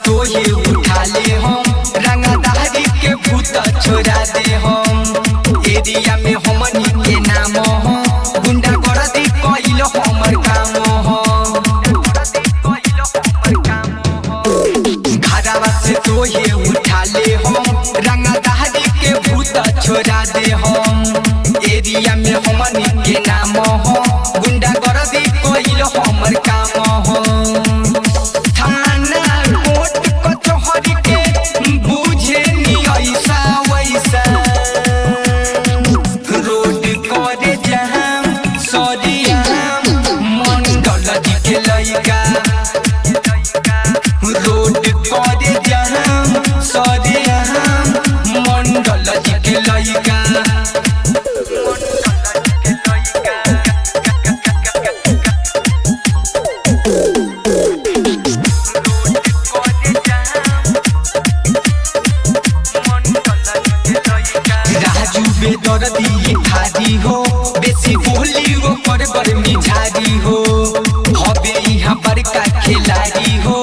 तो ये उठा ले हम रंगदारी के भूत छोड़ा दे हम एरिया में हमनी के नाम हो गुंडा गर्दी कइल हमर काम हो घरवा से तो ये उठा ले हम रंगदारी के भूत छोड़ा दे हम एरिया में हमनी के नाम हो गुंडा गर्दी कइल हमर काम हो रोड करे जहां सरिया मंडल जी के लइका राजू बेदर्दी भारी हो बेसी बोली वो पर मिठारी हो हबे यहाँ बड़का खिलाड़ी हो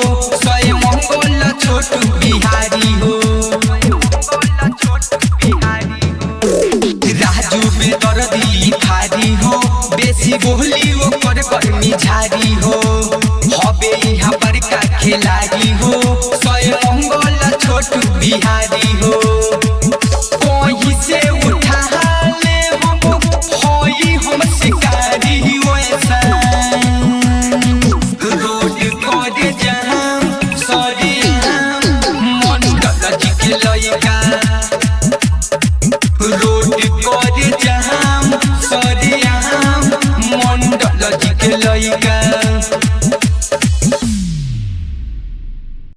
सोए मंगल छोटू बिहारी हो राजू बेदर्दी भारी हो बेसी बोली वो पर मिठारी हो हबे यहाँ बड़का खिलाड़ी हो सोए मंगल छोटू बिहारी हो कोई से उठा ले हम होई हम शिकारी वैसा रोड करे जहां सरिया मंडल जी के लइका रोड करे जहां सरिया मंडल जी के लइका।